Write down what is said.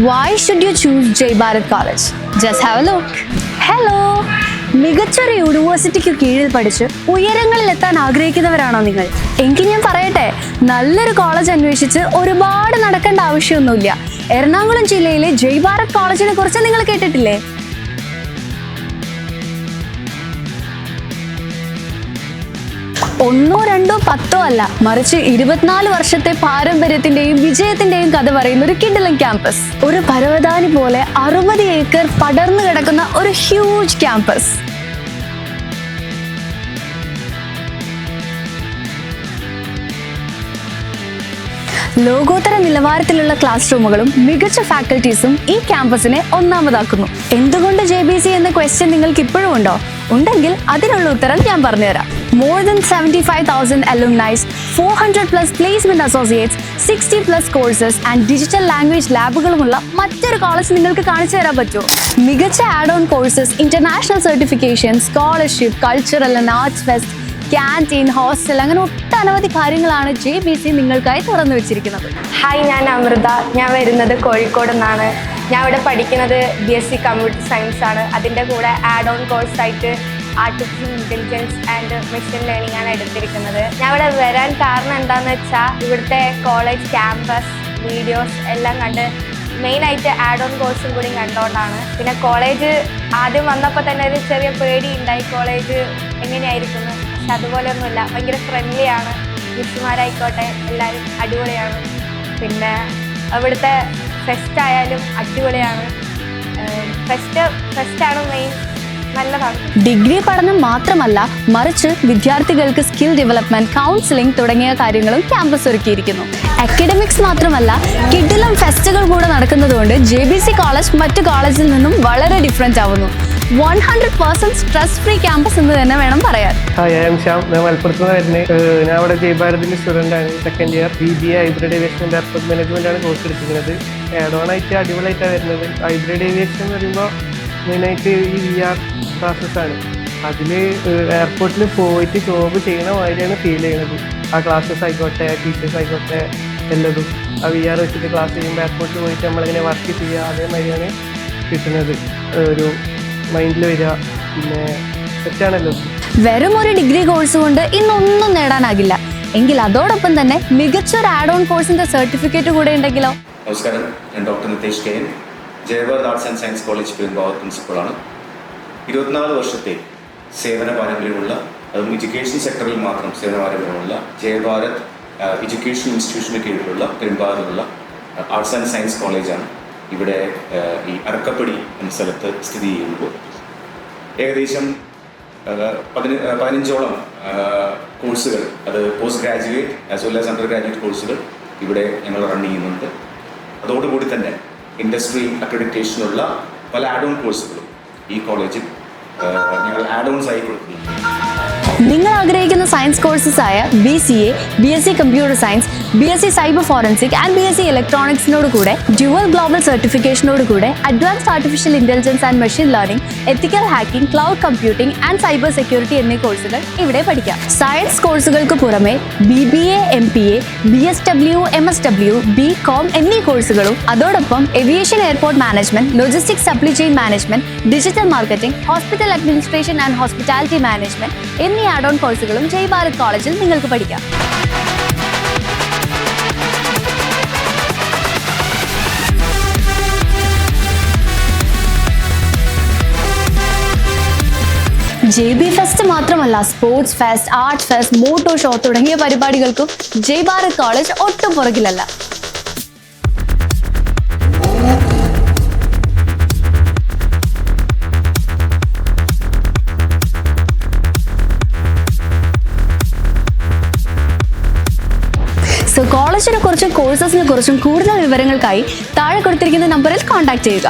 Why should you choose Jai Bharat College? Just have a look. Hello. മികച്ചൊരു യൂണിവേഴ്സിറ്റിക്ക് കീഴിൽ പഠിച്ച് ഉയരങ്ങളിൽ എത്താൻ ആഗ്രഹിക്കുന്നവരാണോ നിങ്ങൾ? എങ്കിൽ ഞാൻ പറയട്ടെ, നല്ലൊരു കോളേജ് അന്വേഷിച്ച് ഒരുപാട് നടക്കേണ്ട ആവശ്യമൊന്നുമില്ല. എറണാകുളം ജില്ലയിലെ ജയ് ഭാരത് കോളേജിനെ കുറിച്ച് നിങ്ങൾ കേട്ടിട്ടില്ലേ? ഒന്നോ രണ്ടോ പത്തോ അല്ല, മറിച്ച് 24 വർഷത്തെ പാരമ്പര്യത്തിന്റെയും വിജയത്തിന്റെയും കഥ പറയുന്ന ഒരു കിടിലൻ ക്യാമ്പസ്. ഒരു പരവതാനി പോലെ 60 ഏക്കർ പടർന്നു കിടക്കുന്ന ഒരു ഹ്യൂജ് ക്യാമ്പസ്. ലോകോത്തര നിലവാരത്തിലുള്ള ക്ലാസ് റൂമുകളും മികച്ച ഫാക്കൽറ്റീസും ഈ ക്യാമ്പസിനെ ഒന്നാമതാക്കുന്നു. എന്തുകൊണ്ട് JBC എന്ന ക്വസ്റ്റ്യൻ നിങ്ങൾക്ക് ഇപ്പോഴും ഉണ്ടോ? ഉണ്ടെങ്കിൽ അതിനുള്ള ഉത്തരം ഞാൻ പറഞ്ഞുതരാം. More than 75,000 alumni, 400+ placement associates, 60+ courses and digital language ലാബുകളുമുള്ള മറ്റൊരു കോളേജ് നിങ്ങൾക്ക് കാണിച്ചു തരാൻ പറ്റുമോ? മികച്ച add on courses, international certification, scholarship, cultural and arts fest, canteen, hostel, അങ്ങനെ ഒട്ടനവധി കാര്യങ്ങളാണ് JBC നിങ്ങൾക്കായി തുറന്നു വെച്ചിരിക്കുന്നത്. ഹായ്, ഞാൻ അമൃത. ഞാൻ വരുന്നത് കോഴിക്കോട് നിന്നാണ്. ഞാൻ ഇവിടെ പഠിക്കുന്നത് BSc കമ്പ്യൂട്ടർ സയൻസ് ആണ്. അതിൻ്റെ കൂടെ ആഡ് ഓൺ കോഴ്സായിട്ട് artificial intelligence and machine learning ആണ് എടുത്തിരിക്കുന്നത്. ഞാൻ ഇവിടെ വരാൻ കാരണം എന്താണെന്ന് വെച്ചാൽ ഇവിടുത്തെ കോളേജ് ക്യാമ്പസ് വീഡിയോസ് എല്ലാം കണ്ട് മെയിനായിട്ട് ആഡ് ഓൺ കോഴ്സും കൂടി കണ്ടുകൊണ്ടാണ്. പിന്നെ കോളേജ് ആദ്യം വന്നപ്പോൾ തന്നെ ഒരു ചെറിയ പേടി ഉണ്ടായി, കോളേജ് എങ്ങനെയായിരിക്കുന്നു. പക്ഷെ അതുപോലെയൊന്നുമില്ല, ഭയങ്കര ഫ്രണ്ട്ലി ആണ്. മിസ്സുമാരായിക്കോട്ടെ എല്ലാവരും അടിപൊളിയാണ്. പിന്നെ അവിടുത്തെ ഫെസ്റ്റ് ആയാലും അടിപൊളിയാണ്. ഫെസ്റ്റാണ് മെയിൻ. നല്ലതാണ്. ഡിഗ്രി പഠനം മാത്രമല്ല, മറിച്ച് വിദ്യാർത്ഥികൾക്ക് സ്കിൽ ഡെവലപ്മെന്റ്, കൗൺസിലിംഗ് തുടങ്ങിയ കാര്യങ്ങളും ക്യാമ്പസ് ഒരുക്കിയിരിക്കുന്നു. അക്കാഡമിക്സ് മാത്രമല്ല, കിഡിലും ഫെസ്റ്റുകൾ കൂടെ നടക്കുന്നതുകൊണ്ട് JBC കോളേജ് മറ്റു കോളേജിൽ നിന്നും വളരെ ഡിഫറൻറ്റ് ആവുന്നു. 100% സ്ട്രെസ് ഫ്രീ ക്യാമ്പസ് എന്ന് തന്നെ വേണം പറയാൻ. Hi, I M Shyam. ഞാൻ മലപ്പുറത്ത് നിന്ന് വരുന്നത്. ഞാൻ ഇവിടെ ജയ് ഭാരതിൻ്റെ സ്റ്റുഡൻ്റ് ആണ്. Second year BBA hybrid aviation and airport management ആണ് കോഴ്സ് എടുക്കുന്നത്. ആഡ് ഓൺ ആയിട്ട് അടിപൊളിയായിട്ടാണ് വരുന്നത്. ഹൈബ്രിഡ് ഏവിയേഷൻ എന്ന് പറയുമ്പോൾ മെയിനായിട്ട് ഈ VR ക്ലാസ്സസ്സാണ്. അതിൽ എയർപോർട്ടിൽ പോയിട്ട് ജോബ് ചെയ്യണ മാതിരിയാണ് ഫീൽ ചെയ്യുന്നത്. ആ ക്ലാസ്സസ് ആയിക്കോട്ടെ, ടീച്ചേഴ്സ് ആയിക്കോട്ടെ, എല്ലതും ആ VR വെച്ചിട്ട് ക്ലാസ് ചെയ്യുമ്പോൾ എയർപോർട്ടിൽ പോയിട്ട് നമ്മളിങ്ങനെ വർക്ക് ചെയ്യുക, അതേമാതിരിയാണ് കിട്ടുന്നത്. ഒരു മൈൻഡിൽ വരിക. പിന്നെ സെറ്റാണല്ലോ. വെറും ഒരു ഡിഗ്രി കോഴ്സ് കൊണ്ട് ഇന്നൊന്നും നേടാനാകില്ല. എങ്കിൽ അതോടൊപ്പം തന്നെ മികച്ചൊരു ആഡ് ഓൺ കോഴ്സിന്റെ സർട്ടിഫിക്കറ്റ് കൂടെ ഉണ്ടെങ്കിലോ? നമസ്കാരം, ഞാൻ doctor Nitesh KN, Jai Bharat arts and science college Perumbavoor പ്രിൻസിപ്പളാണ്. 24 വർഷത്തെ സേവന പാരമ്പര്യമുള്ള, അതും എഡ്യൂക്കേഷൻ സെക്ടറിൽ മാത്രം സേവന പാരമ്പര്യമുള്ള ജയ് ഭാരത് എഡ്യൂക്കേഷൻ ഇൻസ്റ്റിറ്റ്യൂഷന് കീഴിലുള്ള പെരുമ്പാവൂരിലുള്ള ആർട്സ് ആൻഡ് സയൻസ് കോളേജാണ്. ഇവിടെ ഈ അറക്കപ്പടി എന്ന സ്ഥലത്ത് സ്ഥിതി ചെയ്യുമ്പോൾ ഏകദേശം 15ഓളം കോഴ്സുകൾ, അത് post graduate as well as under graduate കോഴ്സുകൾ ഇവിടെ ഞങ്ങൾ റൺ ചെയ്യുന്നുണ്ട്. അതോടുകൂടി തന്നെ ഇൻഡസ്ട്രി അക്രഡിറ്റേഷനുള്ള പല ആഡ് ഓൺ കോഴ്സുകളും ഈ കോളേജിൽ ഞങ്ങൾ ആഡ് ഓൺസ് ആയി കൊടുക്കുന്നുണ്ട്. നിങ്ങൾ ആഗ്രഹിക്കുന്ന സയൻസ് കോഴ്സസ് ആയ BCA, BSc computer science, BSc cyber forensic and BSc ഇലക്ട്രോണിക്സിനോട് കൂടെ ഡ്യുവൽ ഗ്ലോബൽ സർട്ടിഫിക്കേഷനോട് കൂടെ advanced artificial intelligence and machine learning, ethical hacking, cloud computing and cyber security എന്നീ കോഴ്സുകൾ ഇവിടെ പഠിക്കാം. സയൻസ് കോഴ്സുകൾക്ക് പുറമെ BBA, MPA, BSW, MSW, BCom എന്നീ കോഴ്സുകളും അതോടൊപ്പം aviation airport management, logistics supply chain management, digital marketing, hospital administration and hospitality management എന്നീ ആഡ് ഓൺ കോഴ്സുകളും ജയ് ഭാരത് കോളേജിൽ നിങ്ങൾക്ക് പഠിക്കാം. JB ഫെസ്റ്റ് മാത്രമല്ല, sports fest, arts fest, moto show തുടങ്ങിയ പരിപാടികൾക്കും ജയ് ഭാരത് കോളേജ് ഒട്ടും പുറകിലല്ല. കോളേജിനെ കുറിച്ചും കോഴ്സസിനെ കുറിച്ചും കൂടുതൽ വിവരങ്ങൾക്കായി താഴെ കൊടുത്തിരിക്കുന്ന നമ്പറിൽ കോൺടാക്ട് ചെയ്യുക.